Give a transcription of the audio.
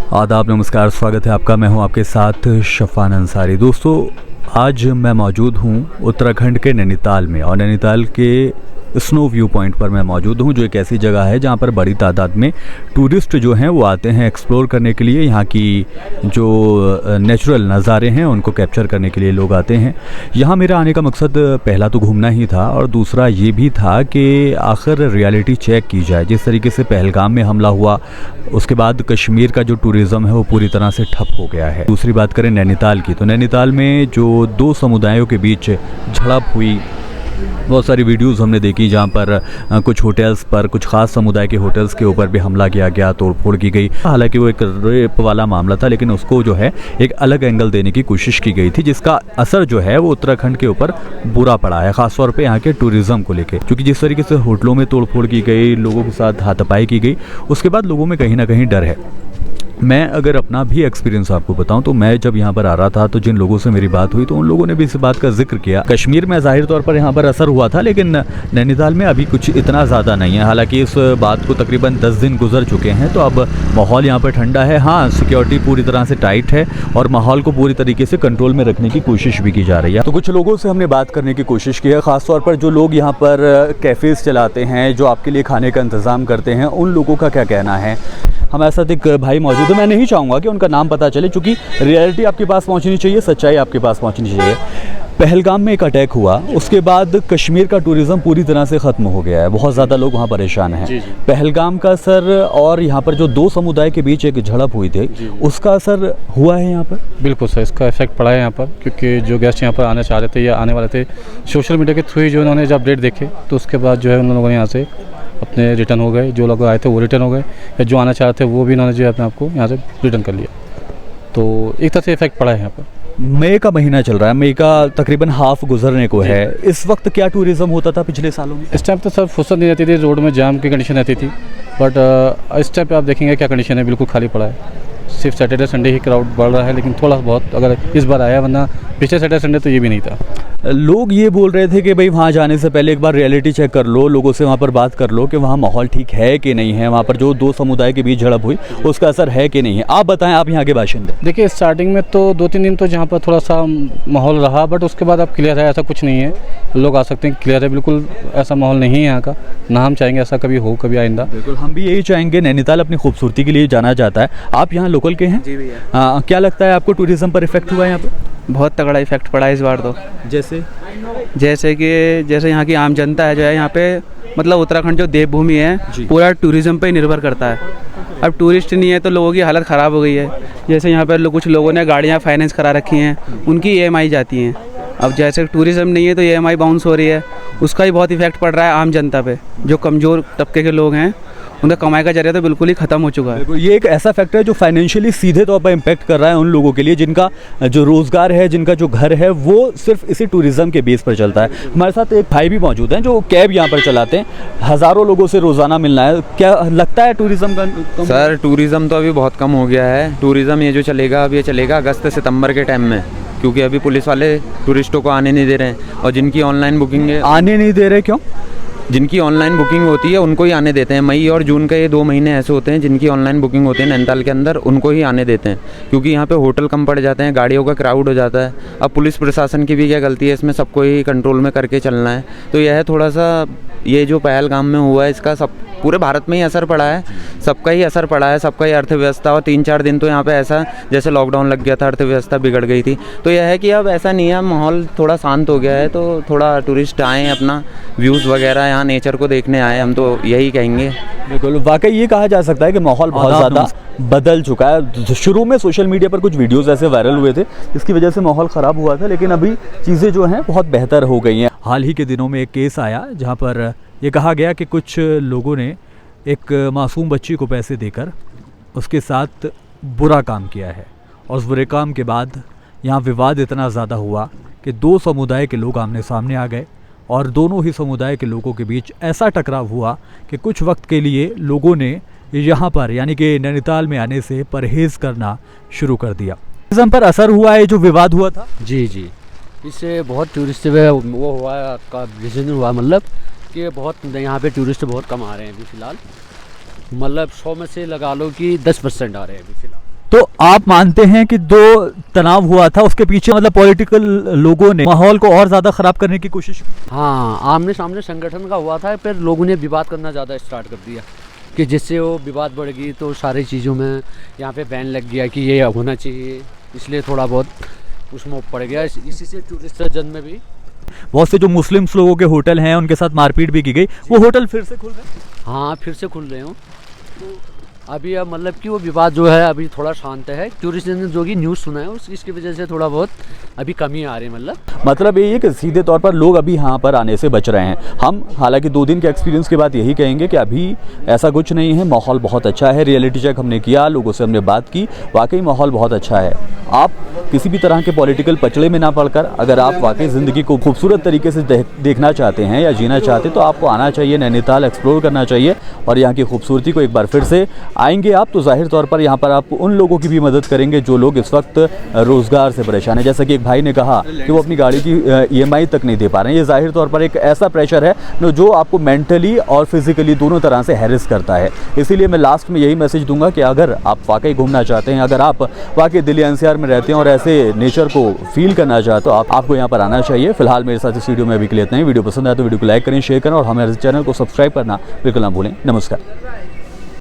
आदाब, नमस्कार, स्वागत है आपका। मैं हूं आपके साथ शफान अंसारी। दोस्तों, आज मैं मौजूद हूं उत्तराखंड के नैनीताल में और नैनीताल के स्नो व्यू पॉइंट पर मैं मौजूद हूं, जो एक ऐसी जगह है जहां पर बड़ी तादाद में टूरिस्ट जो हैं वो आते हैं एक्सप्लोर करने के लिए। यहां की जो नेचुरल नज़ारे हैं उनको कैप्चर करने के लिए लोग आते हैं। यहां मेरा आने का मकसद पहला तो घूमना ही था और दूसरा ये भी था कि आखिर रियलिटी चेक की जाए। जिस तरीके से पहलगाम में हमला हुआ, उसके बाद कश्मीर का जो टूरिज़्म है वो पूरी तरह से ठप हो गया है। दूसरी बात करें नैनीताल की, तो नैनीताल में जो दो समुदायों के बीच झड़प हुई, बहुत सारी वीडियोस हमने देखी जहां पर कुछ होटल्स पर, कुछ ख़ास समुदाय के होटल्स के ऊपर भी हमला किया गया, तोड़फोड़ की गई। हालांकि वो एक रेप वाला मामला था, लेकिन उसको जो है एक अलग एंगल देने की कोशिश की गई थी, जिसका असर जो है वो उत्तराखंड के ऊपर बुरा पड़ा है, ख़ासतौर पे यहाँ के टूरिज़्म को लेकर। क्योंकि जिस तरीके से होटलों में तोड़फोड़ की गई, लोगों के साथ हाथापाई की गई, उसके बाद लोगों में कहीं ना कहीं डर है। मैं अगर अपना भी एक्सपीरियंस आपको बताऊं तो मैं जब यहाँ पर आ रहा था तो जिन लोगों से मेरी बात हुई तो उन लोगों ने भी इस बात का जिक्र किया। कश्मीर में ज़ाहिर तौर पर यहाँ पर असर हुआ था, लेकिन नैनीताल में अभी कुछ इतना ज़्यादा नहीं है। हालांकि इस बात को तकरीबन 10 दिन गुजर चुके हैं, तो अब माहौल यहाँ पर ठंडा है। हाँ, सिक्योरिटी पूरी तरह से टाइट है और माहौल को पूरी तरीके से कंट्रोल में रखने की कोशिश भी की जा रही है। तो कुछ लोगों से हमने बात करने की कोशिश की है, ख़ासतौर पर जो लोग यहाँ पर कैफ़ेज़ चलाते हैं, जो आपके लिए खाने का इंतज़ाम करते हैं, उन लोगों का क्या कहना है। हमारे साथ एक भाई मौजूद है। मैं नहीं चाहूँगा कि उनका नाम पता चले, क्योंकि रियलिटी आपके पास पहुँचनी चाहिए, सच्चाई आपके पास पहुँचनी चाहिए। पहलगाम में एक अटैक हुआ, उसके बाद कश्मीर का टूरिज़्म पूरी तरह से ख़त्म हो गया है। बहुत ज़्यादा लोग वहाँ परेशान हैं। जी। पहलगाम का असर और यहाँ पर जो दो समुदाय के बीच एक झड़प हुई थी, उसका असर हुआ है यहाँ पर? बिल्कुल सर, इसका इफेक्ट पड़ा है यहाँ पर, क्योंकि जो गेस्ट यहाँ पर आना चाह रहे थे या आने वाले थे, सोशल मीडिया के थ्रू ही जो उन्होंने जब अपडेट देखे तो उसके बाद जो है उन लोगों ने यहाँ से अपने रिटर्न हो गए। जो लोग आए थे वो रिटर्न हो गए, या जो आना चाह रहे थे वो भी उन्होंने जो है अपने आप को यहाँ से रिटर्न कर लिया। तो एक तरह से इफेक्ट पड़ा है यहाँ पर। मई का महीना चल रहा है, मई का तकरीबन हाफ गुजरने को है। इस वक्त क्या टूरिज़्म होता था पिछले सालों में? इस टाइम तो सर फुर्सत नहीं रहती थी, रोड में जाम की कंडीशन रहती थी, बट इस टाइम पे आप देखेंगे क्या कंडीशन है, बिल्कुल खाली पड़ा है। सिर्फ सैटरडे संडे ही क्राउड बढ़ रहा है, लेकिन थोड़ा बहुत अगर इस बार आया, वरना पिछले सैटरडे संडे तो ये भी नहीं था। लोग ये बोल रहे थे कि भाई वहाँ जाने से पहले एक बार रियलिटी चेक कर लो, लोगों से वहाँ पर बात कर लो कि वहाँ माहौल ठीक है कि नहीं है, वहाँ पर जो दो समुदाय के बीच झड़प हुई उसका असर है कि नहीं है। आप बताएं, आप यहाँ के बाशिंदे। देखिए, स्टार्टिंग में तो 2-3 दिन तो जहाँ पर थोड़ा सा माहौल रहा, बट उसके बाद अब क्लियर है, ऐसा कुछ नहीं है। लोग आ सकते हैं, क्लियर है, बिल्कुल ऐसा माहौल नहीं है यहाँ का। ना हम चाहेंगे ऐसा कभी हो, कभी आइंदा। बिल्कुल, हम भी यही चाहेंगे। नैनीताल अपनी खूबसूरती के लिए जाना जाता है। आप यहाँ लोकल के हैं? जी भैया। क्या लगता है आपको, टूरिज़्म पर इफेक्ट हुआ है यहाँ पर? बहुत तगड़ा इफेक्ट पड़ा है इस बार तो। जैसे जैसे यहाँ की आम जनता है जो है यहाँ पे, मतलब उत्तराखंड जो देवभूमि है पूरा टूरिज़्म पे ही निर्भर करता है। अब टूरिस्ट नहीं है तो लोगों की हालत ख़राब हो गई है। जैसे यहाँ पर कुछ लोगों ने गाड़ियाँ फाइनेंस करा रखी हैं, उनकी EMI जाती हैं। अब जैसे टूरिज़्म नहीं है तो EMI बाउंस हो रही है, उसका ही बहुत इफेक्ट पड़ रहा है आम जनता पे। जो कमज़ोर तबके के लोग हैं उनका कमाई का जरिया तो बिल्कुल ही ख़त्म हो चुका है। ये एक ऐसा फैक्टर है जो फाइनेंशियली सीधे तौर पर इम्पैक्ट कर रहा है उन लोगों के लिए जिनका जो रोज़गार है, जिनका जो घर है, वो सिर्फ इसी टूरिज़्म के बेस पर चलता है। हमारे साथ एक भाई भी मौजूद हैं जो कैब यहाँ पर चलाते हैं। हज़ारों लोगों से रोज़ाना मिलना है। क्या लगता है टूरिज़्म का? सर, टूरिज़्म तो अभी बहुत कम हो गया है। टूरिज़्म ये जो चलेगा, अब ये चलेगा अगस्त सितंबर के टाइम में, क्योंकि अभी पुलिस वाले टूरिस्टों को आने नहीं दे रहे हैं। और जिनकी ऑनलाइन बुकिंग है, आने नहीं दे रहे, क्यों? जिनकी ऑनलाइन बुकिंग होती है उनको ही आने देते हैं। मई और जून का ये 2 महीने ऐसे होते हैं जिनकी ऑनलाइन बुकिंग होती है नैनीताल के अंदर, उनको ही आने देते हैं, क्योंकि यहाँ पे होटल कम पड़ जाते हैं, गाड़ियों का क्राउड हो जाता है। अब पुलिस प्रशासन की भी क्या गलती है इसमें, सबको ही कंट्रोल में करके चलना है। तो यह है थोड़ा सा, ये जो पहलगाम में हुआ है इसका सब पूरे भारत में ही असर पड़ा है, सबका ही असर पड़ा है, सबका ही अर्थव्यवस्था। और 3-4 दिन तो यहाँ पे ऐसा जैसे लॉकडाउन लग गया था, अर्थव्यवस्था बिगड़ गई थी। तो यह है कि अब ऐसा नहीं है, माहौल थोड़ा शांत हो गया है, तो थोड़ा टूरिस्ट आएँ, अपना व्यूज़ वगैरह यहाँ नेचर को देखने आए, हम तो यही कहेंगे। बिल्कुल, वाकई ये कहा जा सकता है कि माहौल बहुत ज़्यादा बदल चुका है। शुरू में सोशल मीडिया पर कुछ वीडियोस ऐसे वायरल हुए थे जिसकी वजह से माहौल ख़राब हुआ था, लेकिन अभी चीज़ें जो हैं बहुत बेहतर हो गई हैं। हाल ही के दिनों में एक केस आया जहां पर ये कहा गया कि कुछ लोगों ने एक मासूम बच्ची को पैसे देकर उसके साथ बुरा काम किया है, और उस बुरे काम के बाद यहाँ विवाद इतना ज़्यादा हुआ कि दो समुदाय के लोग आमने सामने आ गए और दोनों ही समुदाय के लोगों के बीच ऐसा टकराव हुआ कि कुछ वक्त के लिए लोगों ने यहाँ पर यानी कि नैनीताल में आने से परहेज़ करना शुरू कर दिया। टूरिज़्म पर असर हुआ है जो विवाद हुआ था? जी, इससे बहुत टूरिस्ट वो हुआ का डिसीजन हुआ, मतलब कि बहुत यहाँ पे टूरिस्ट बहुत कम आ रहे हैं अभी फ़िलहाल। मतलब 100 में से लगा लो कि 10% आ रहे हैं अभी फ़िलहाल। तो आप मानते हैं कि जो तनाव हुआ था उसके पीछे मतलब पॉलिटिकल लोगों ने माहौल को और ज़्यादा ख़राब करने की कोशिश की? हाँ, आमने सामने संगठन का हुआ था, फिर लोगों ने विवाद करना ज़्यादा स्टार्ट कर दिया कि जिससे वो विवाद बढ़ गई, तो सारी चीज़ों में यहाँ पे बैन लग गया कि ये होना चाहिए, इसलिए थोड़ा बहुत उसमें पड़ गया। इसी से टूरिस्ट सीजन में भी बहुत से जो मुस्लिम्स लोगों के होटल हैं उनके साथ मारपीट भी की गई, वो होटल फिर से खुल गए? हाँ, फिर से खुल रहे हो। तो अभी अब मतलब कि वो विवाद जो है अभी थोड़ा शांत है। टूरिस्ट ने जो कि न्यूज़ सुना है इसकी वजह से थोड़ा बहुत अभी कमी आ रही है। मतलब ये है कि सीधे तौर पर लोग अभी यहाँ पर आने से बच रहे हैं। हम हालांकि 2 दिन के एक्सपीरियंस के बाद यही कहेंगे कि अभी ऐसा कुछ नहीं है, माहौल बहुत अच्छा है। रियलिटी चेक हमने किया, लोगों से हमने बात की, वाकई माहौल बहुत अच्छा है। आप किसी भी तरह के पॉलिटिकल पचड़े में ना पड़कर अगर आप वाकई ज़िंदगी को खूबसूरत तरीके से देखना चाहते हैं या जीना चाहते हैं तो आपको आना चाहिए, नैनीताल एक्सप्लोर करना चाहिए और यहाँ की खूबसूरती को एक बार फिर से आएंगे आप तो जाहिर तौर पर यहाँ पर आप उन लोगों की भी मदद करेंगे जो लोग इस वक्त रोज़गार से परेशान हैं। जैसा कि एक भाई ने कहा कि वो अपनी गाड़ी की EMI तक नहीं दे पा रहे हैं। ये जाहिर तौर पर एक ऐसा प्रेशर है जो आपको मेंटली और फिजिकली दोनों तरह से हैरेस करता है। इसीलिए मैं लास्ट में यही मैसेज दूंगा कि अगर आप वाकई घूमना चाहते हैं, अगर आप वाकई दिल्ली NCR में रहते हैं और ऐसे नेचर को फील करना चाहते हो, आपको यहाँ पर आना चाहिए। फिलहाल मेरे साथ इस वीडियो में अभी के लिए इतना ही। वीडियो पसंद आए तो वीडियो को लाइक करें, शेयर करें और हमारे चैनल को सब्सक्राइब करना बिल्कुल ना भूलें। नमस्कार।